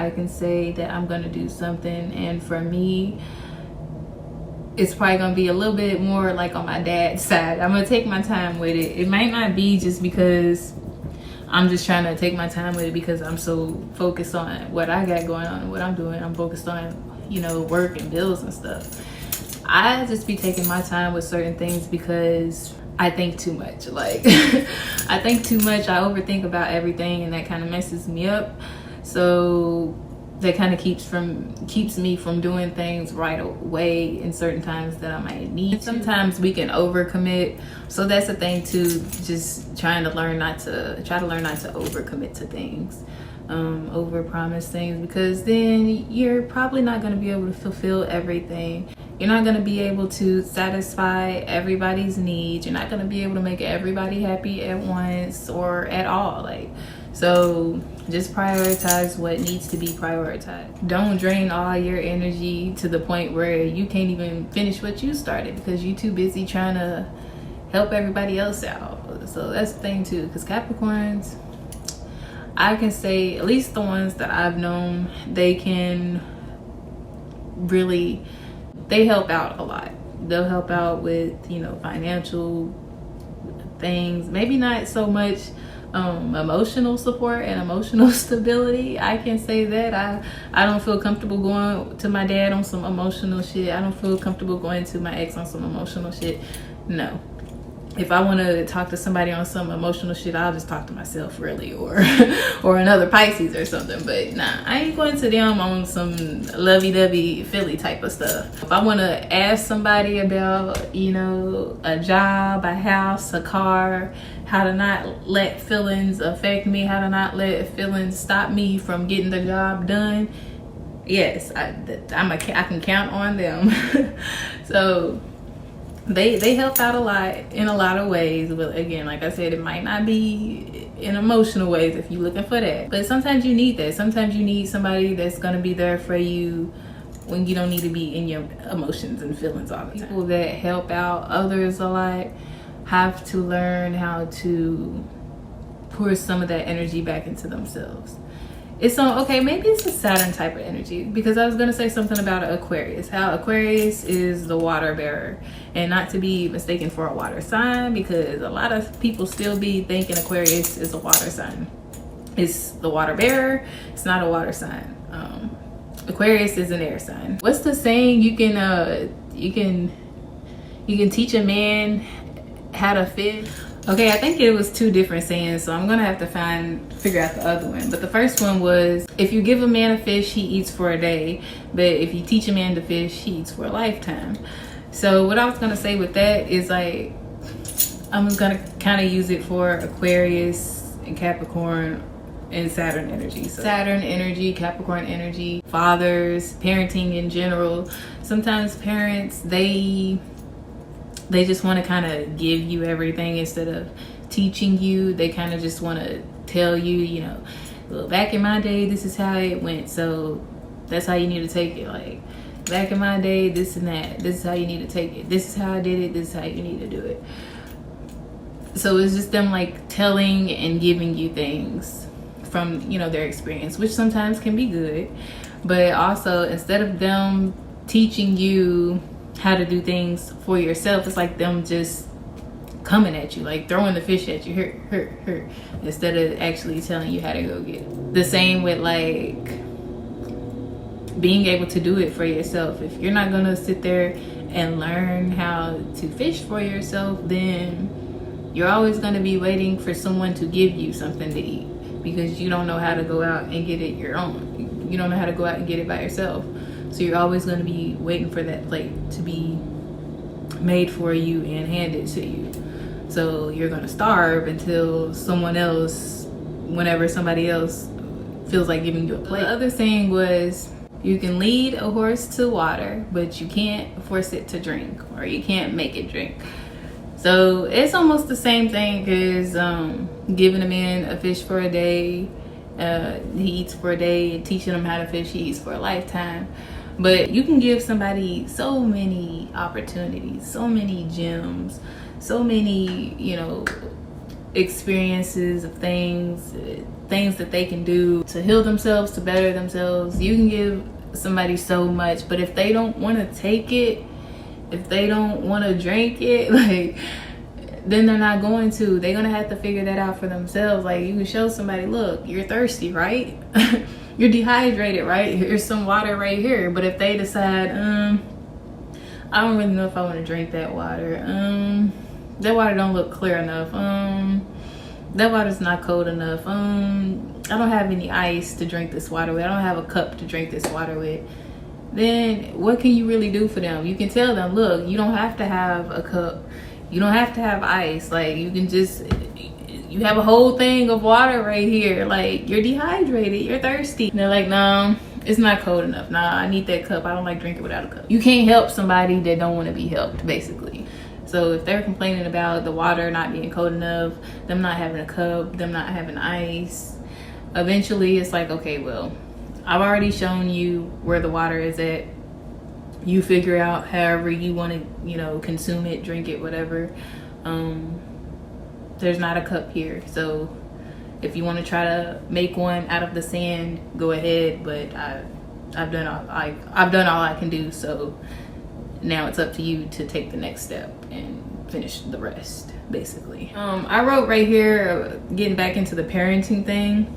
I can say that I'm gonna do something, and for me, it's probably gonna be a little bit more like on my dad's side. I'm gonna take my time with it. It might not be just because I'm just trying to take my time with it because I'm so focused on what I got going on and what I'm doing. I'm focused on, you know, work and bills and stuff. I just be taking my time with certain things because I think too much. Like, I think too much. I overthink about everything, and that kind of messes me up. So that kind of keeps me from doing things right away in certain times that I might need. Sometimes we can overcommit, so that's the thing too. Just try to learn not to overcommit to things, overpromise things, because then you're probably not going to be able to fulfill everything. You're not going to be able to satisfy everybody's needs. You're not going to be able to make everybody happy at once or at all. Like, so just prioritize what needs to be prioritized. Don't drain all your energy to the point where you can't even finish what you started because you're too busy trying to help everybody else out. So that's the thing too, because Capricorns, I can say, at least the ones that I've known, they help out a lot. They'll help out with, you know, financial things, maybe not so much emotional support and emotional stability. I can say that I don't feel comfortable going to my dad on some emotional shit. I don't feel comfortable going to my ex on some emotional shit. No. If I want to talk to somebody on some emotional shit, I'll just talk to myself, really, or another Pisces or something. But nah, I ain't going to them on some lovey-dovey Philly type of stuff. If I want to ask somebody about, you know, a job, a house, a car, how to not let feelings affect me, how to not let feelings stop me from getting the job done, yes, I can count on them. So they help out a lot in a lot of ways, but again, like I said, it might not be in emotional ways if you're looking for that, but sometimes you need that. Sometimes you need somebody that's going to be there for you when you don't need to be in your emotions and feelings all the time. People that help out others a lot have to learn how to pour some of that energy back into themselves. It's okay, maybe it's a Saturn type of energy, because I was going to say something about Aquarius, how Aquarius is the water bearer, and not to be mistaken for a water sign, because a lot of people still be thinking Aquarius is a water sign. It's the water bearer, it's not a water sign. Aquarius is an air sign. What's the saying? You can teach a man how to fish. Okay, I think it was two different sayings, so I'm gonna have to figure out the other one. But the first one was, if you give a man a fish, he eats for a day, but if you teach a man to fish, he eats for a lifetime. So what I was gonna say with that is, like, I'm gonna kind of use it for Aquarius and Capricorn and Saturn energy. So Saturn energy, Capricorn energy, fathers, parenting in general. Sometimes parents, they just want to kind of give you everything instead of teaching you. They kind of just want to tell you, you know, well, back in my day, this is how it went, so that's how you need to take it. Like, back in my day, this and that, this is how you need to take it. This is how I did it, this is how you need to do it. So it's just them, like, telling and giving you things from, you know, their experience, which sometimes can be good. But also, instead of them teaching you how to do things for yourself, it's like them just coming at you, like throwing the fish at you, hurt, instead of actually telling you how to go get it. The same with, like, being able to do it for yourself. If you're not gonna sit there and learn how to fish for yourself, then you're always gonna be waiting for someone to give you something to eat, because you don't know how to go out and get it your own. You don't know how to go out and get it by yourself. So you're always going to be waiting for that plate to be made for you and handed to you. So you're going to starve until someone else, whenever somebody else feels like giving you a plate. The other saying was, you can lead a horse to water, but you can't force it to drink, or you can't make it drink. So it's almost the same thing as giving a man a fish for a day. He eats for a day, and teaching him how to fish, he eats for a lifetime. But you can give somebody so many opportunities, so many gems, so many, you know, experiences of things, things that they can do to heal themselves, to better themselves. You can give somebody so much, but if they don't want to take it, if they don't want to drink it, like, then they're not going to. They're gonna have to figure that out for themselves. Like, you can show somebody, look, you're thirsty, right? You're dehydrated, right? Here's some water right here. But if they decide, I don't really know if I want to drink that water. That water don't look clear enough. That water's not cold enough. I don't have any ice to drink this water with. I don't have a cup to drink this water with. Then what can you really do for them? You can tell them, look, you don't have to have a cup. You don't have to have ice. Like, you can just, you have a whole thing of water right here. Like, you're dehydrated, you're thirsty. And they're like, no, it's not cold enough. Nah, I need that cup. I don't like drinking without a cup. You can't help somebody that don't want to be helped, basically. So if they're complaining about the water not being cold enough, them not having a cup, them not having ice, eventually it's like, okay, well, I've already shown you where the water is at. You figure out however you want to, you know, consume it, drink it, whatever. There's not a cup here. So if you want to try to make one out of the sand, go ahead. But I've done all I can do. So now it's up to you to take the next step and finish the rest, basically. I wrote right here, getting back into the parenting thing.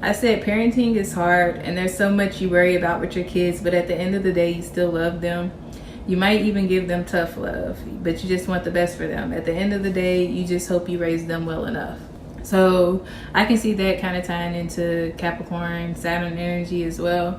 I said parenting is hard and there's so much you worry about with your kids, but at the end of the day, you still love them. You might even give them tough love, but you just want the best for them. At the end of the day, you just hope you raise them well enough. So I can see that kind of tying into Capricorn, Saturn energy as well,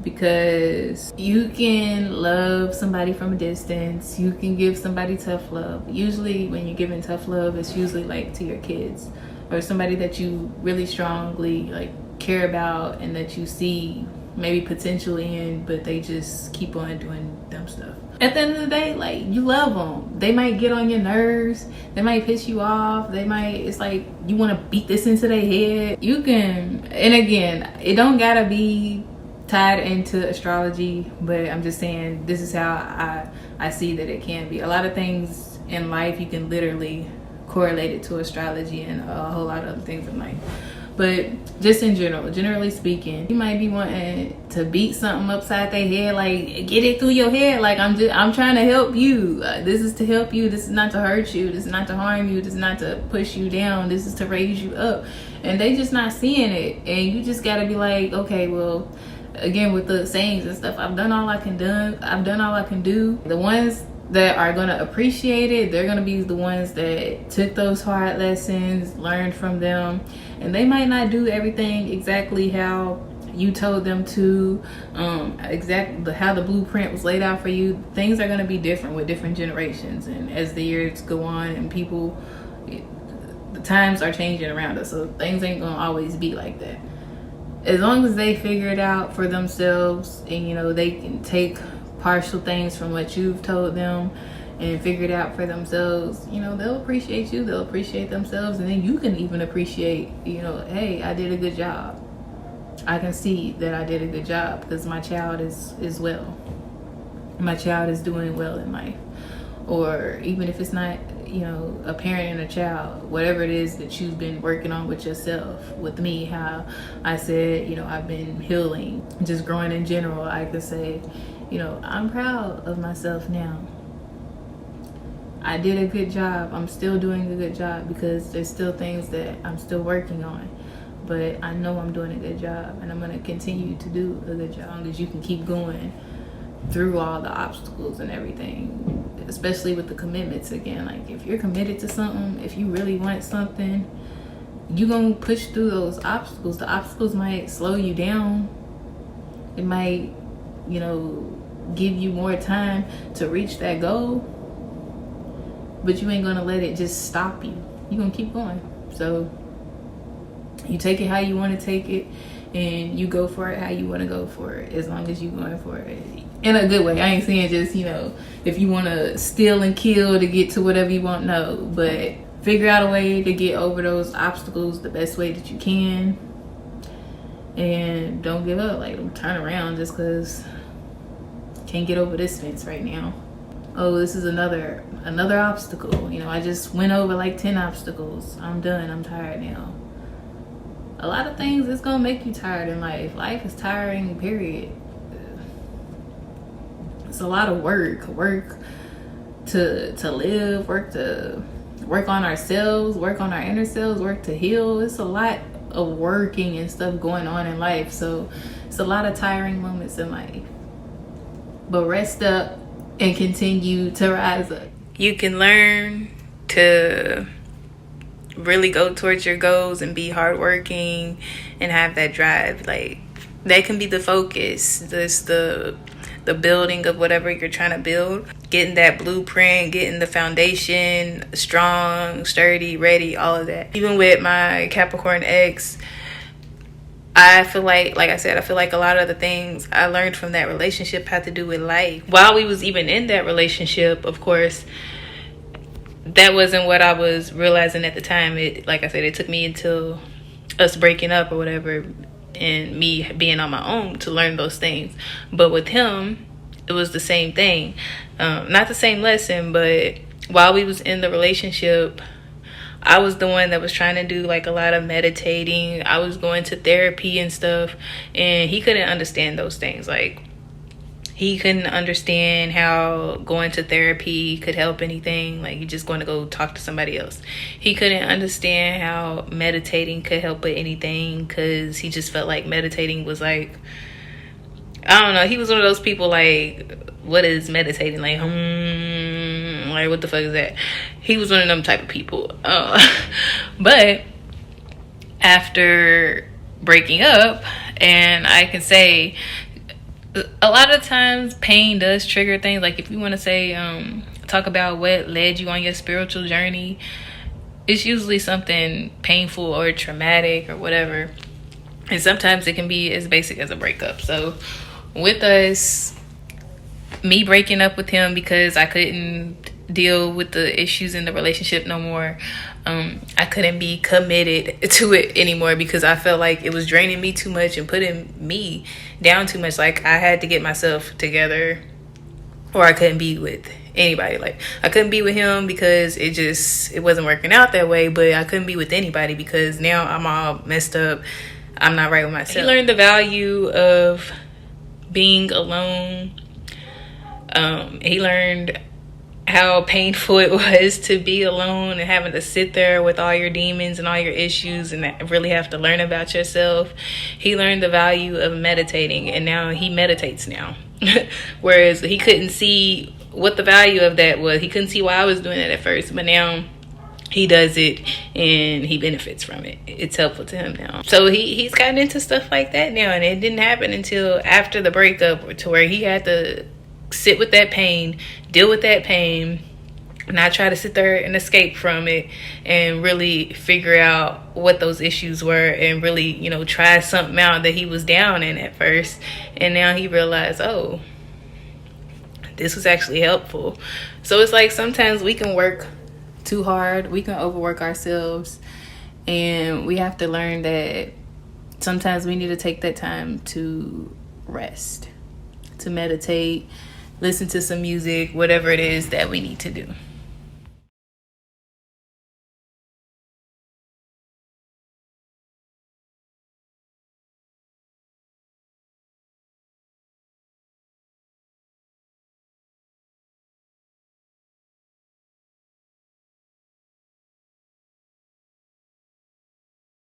because you can love somebody from a distance. You can give somebody tough love. Usually when you're giving tough love, it's usually like to your kids or somebody that you really strongly like care about and that you see maybe potentially in, but they just keep on doing dumb stuff. At the end of the day, like, you love them. They might get on your nerves. They might piss you off. They might, it's like you want to beat this into their head. You can, and again, it don't gotta be tied into astrology, but I'm just saying this is how I see that it can be. A lot of things in life you can literally correlate it to astrology and a whole lot of other things in life. But just in general, generally speaking, you might be wanting to beat something upside their head, like get it through your head. Like, I'm trying to help you. This is to help you. This is not to hurt you. This is not to harm you. This is not to push you down. This is to raise you up. And they just not seeing it. And you just gotta be like, okay, well, again, with the sayings and stuff, I've done all I can do. I've done all I can do. The ones that are gonna appreciate it, they're gonna be the ones that took those hard lessons, learned from them, and they might not do everything exactly how you told them to, exactly how the blueprint was laid out for you. Things are gonna be different with different generations, and as the years go on and people, the times are changing around us, so things ain't gonna always be like that. As long as they figure it out for themselves and, you know, they can take partial things from what you've told them and figure it out for themselves, you know, they'll appreciate you, they'll appreciate themselves, and then you can even appreciate, you know, hey, I did a good job. I can see that I did a good job because my child is well. My child is doing well in life. Or even if it's not, you know, a parent and a child, whatever it is that you've been working on with yourself. With me, how I said, you know, I've been healing, just growing in general, I could say, you know, I'm proud of myself now. I did a good job. I'm still doing a good job because there's still things that I'm still working on. But I know I'm doing a good job and I'm going to continue to do a good job because you can keep going through all the obstacles and everything, especially with the commitments again. Like, if you're committed to something, if you really want something, you're going to push through those obstacles. The obstacles might slow you down. It might, you know, give you more time to reach that goal, but you ain't gonna let it just stop you. You're gonna keep going. So you take it how you want to take it and you go for it how you want to go for it, as long as you're going for it in a good way. I ain't saying just, you know, if you want to steal and kill to get to whatever you want, no, but figure out a way to get over those obstacles the best way that you can, and don't give up. Like, don't turn around just because can't get over this fence right now. Oh, this is another obstacle. You know, I just went over like 10 obstacles. I'm done. I'm tired now. a lot of things is gonna make you tired in life. Life is tiring, period. It's a lot of work to live, work on ourselves, work on our inner selves, work to heal. It's a lot of working and stuff going on in life. So it's a lot of tiring moments in life. But rest up and continue to rise up. You can learn to really go towards your goals and be hardworking and have that drive. Like, that can be the focus. This the building of whatever you're trying to build, getting that blueprint, getting the foundation strong, sturdy, ready, all of that. Even with my Capricorn ex, I feel like I said, I feel like a lot of the things I learned from that relationship had to do with life. While we was even in that relationship, of course, that wasn't what I was realizing at the time. Like I said, it took me until us breaking up or whatever and me being on my own to learn those things. But with him, it was the same thing. Not the same lesson, but while we was in the relationship, I was the one that was trying to do like a lot of meditating. I was going to therapy and stuff, and he couldn't understand those things. Like, he couldn't understand how going to therapy could help anything. Like, you're just going to go talk to somebody else. He couldn't understand how meditating could help with anything, because he just felt like meditating was like, I don't know. He was one of those people like, what is meditating? Like, like, what the fuck is that? He was one of them type of people. But after breaking up, and I can say, a lot of times pain does trigger things. Like, if you want to say, talk about what led you on your spiritual journey, it's usually something painful or traumatic or whatever. And sometimes it can be as basic as a breakup. So with us, me breaking up with him because I couldn't deal with the issues in the relationship no more, I couldn't be committed to it anymore because I felt like it was draining me too much and putting me down too much. Like, I had to get myself together or I couldn't be with anybody. Like, I couldn't be with him because it wasn't working out that way, but I couldn't be with anybody because now I'm all messed up. I'm not right with myself. He learned the value of being alone. He learned how painful it was to be alone and having to sit there with all your demons and all your issues and really have to learn about yourself. He learned the value of meditating, and now he meditates now. Whereas he couldn't see what the value of that was. He couldn't see why I was doing it at first, but now he does it and he benefits from it. It's helpful to him now. So he's gotten into stuff like that now, and it didn't happen until after the breakup, to where he had to sit with that pain, deal with that pain, not try to sit there and escape from it, and really figure out what those issues were, and really, try something out that he was down in at first. And now he realized, oh, this was actually helpful. So it's like, sometimes we can work too hard, we can overwork ourselves, and we have to learn that sometimes we need to take that time to rest, to meditate, listen to some music, whatever it is that we need to do.